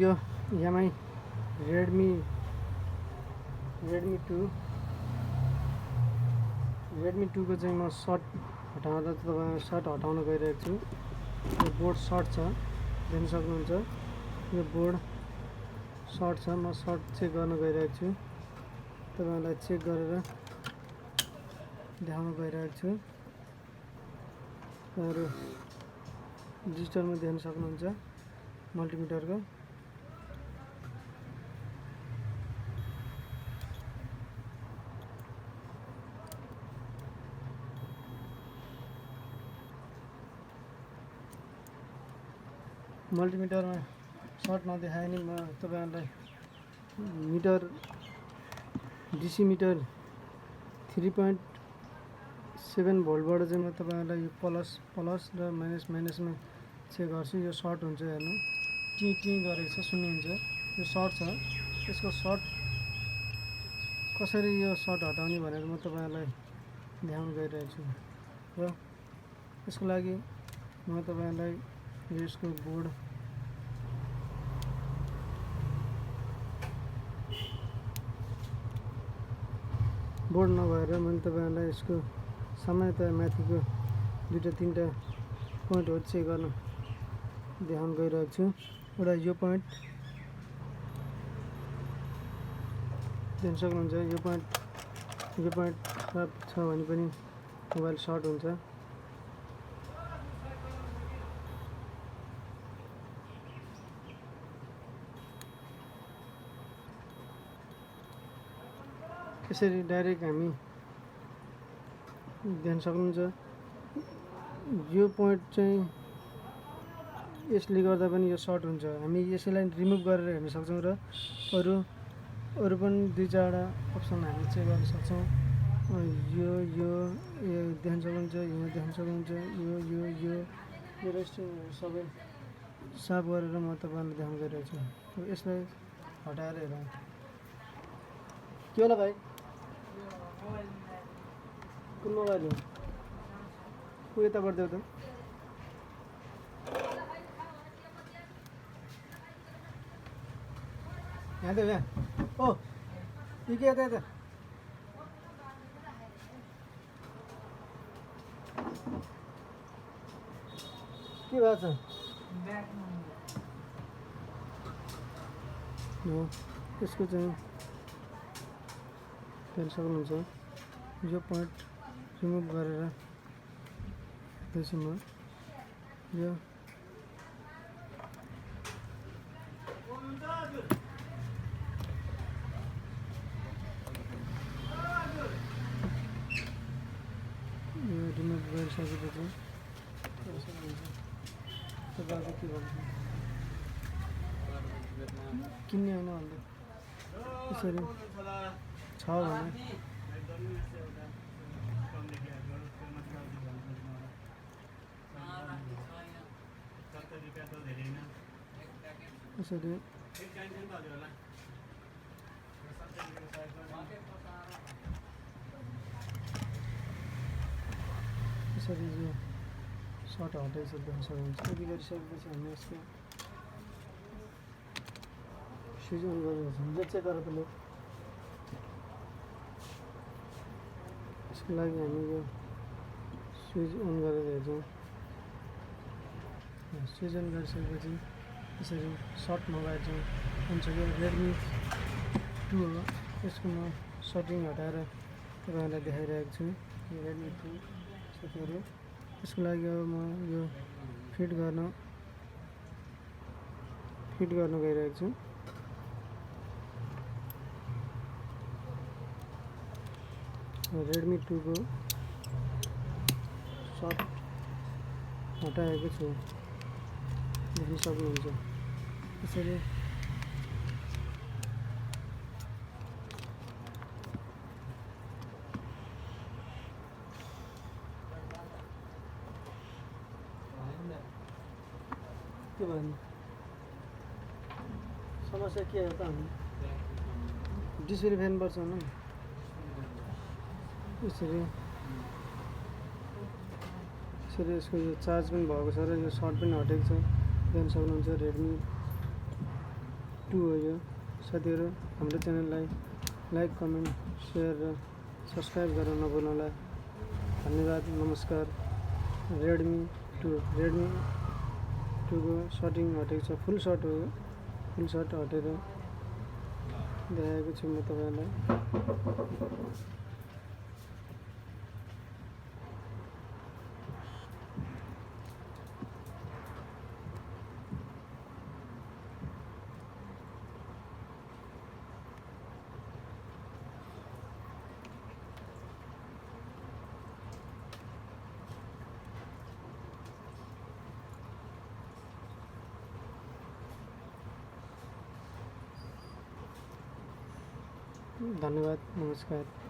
यो यहाँमै Redmi Redmi two को चाहिँ म सर्ट हटाउन गइरहेको छु। यो बोर्ड सर्ट छ, देख्न सक्नुहुन्छ। यो बोर्ड सर्ट छ, म सर्ट चेक गर्न गइरहेको छु। तपाईहरुलाई चेक गरेर देखाउन गइरहेको छु। तपाईहरु डिजिटलमा देख्न सक्नुहुन्छ मल्टिमिटरको। मल्टिमिटरमा सर्ट नदेखाए नि म तपाईहरुलाई मिटर डिसी मिटर 3.7 भोल्टबाट चाहिँ म तपाईहरुलाई यो प्लस र माइनसमा चेक गर्छु। यो सर्ट हुन्छ, हेर्नु टी टी गरेको छ, सुन्नुहुन्छ। यो सर्ट छ। यसको सर्ट कसरी यो सर्ट हटाउने भनेर म तपाईहरुलाई देखाउन गइरहेको छु। र यसको लागि म तपाईहरुलाई यसको बोर्ड नभएर मैले तपाईहरुलाई यसको सामान्यतया माथिको दुईटा तीनटा पोइन्टहरु चेक गर्न देखाउन गइरहेको छु। एउटा यो पोइन्ट देख्न सक्नुहुन्छ। यो पोइन्ट खराब छ भने पनि मोबाइल सर्ट हुन्छ। यसरी डाइरेक्ट हामी देख्न सक्नुहुन्छ। यो पोइन्ट चाहिँ यसले गर्दा पनि यो सर्ट हुन्छ। हामी यसलाई रिमुभ गरेर हेर्न सक्छौं र अरु पनि दुई चारवटा अप्सन हामी चेक गर्न सक्छौं। यो देख्न सक्नुहुन्छ, यहाँ देख्न सक्नुहुन्छ। यो रेस्टिङहरु सबै साफ गरेर म तपाईहरुलाई देखाउन गइरहेको छु। यसलाई हटाएर हेरौँ। के होला भाइ? कुन मोबाइल हो? यता गरिदेऊ त। यहाँ देऊ, यहाँ। ओ के यता के भएको छ? यसको चाहिँ देख्न सक्नुहुन्छ। यो पोइन्ट रिमुभ गरेर त्यसमा यो रिमुभ गरिसकेपछि तपाईहरुले के गर्नु? किन्ने होइन भन्दा यसरी छ भने यसरी यो सर्ट हटाइसकेको सक्नुहुन्छ। यदि गरिसकेपछि हामी यसको स्विच अन गर्नुपर्छ। जो चेक गरेर पनि यसको लागि हामी यो स्विच अन गरेर हेर्छौँ। स्विच अन गरिसकेपछि यसरी सर्ट मोबाइल चाहिँ हुन्छ। यो रेडमी टू हो। यसको म सेटिङ हटाएर तपाईहरुलाई देखाइरहेको छु। यो रेडमी टू साथीहरु, यसको लागि अब म यो फिट गर्न गइरहेको छु। रेडमी टू को सर्ट हटाएको छु, देख्न सक्नुहुन्छ। यसरी के भन्नु? समस्या के हो त? हामी डिस्प्ले फ्यान पर्छ न। यसरी यसको यो चार्ज पनि भएको छ र यो सर्ट पनि हटेको छ। देख्न सक्नुहुन्छ। रेडमी 2 हो यो। साथीहरू हाम्रो च्यानललाई लाइक कमेन्ट सेयर र सब्सक्राइब गर्न नभुल्नुहोला। धन्यवाद, नमस्कार। रेडमी 2 को सर्टिङ हटेको छ, फुल सर्ट हो यो। फुल सर्ट हटेर देखाएको छु म तपाईँलाई। धन्यवाद, नमस्कार।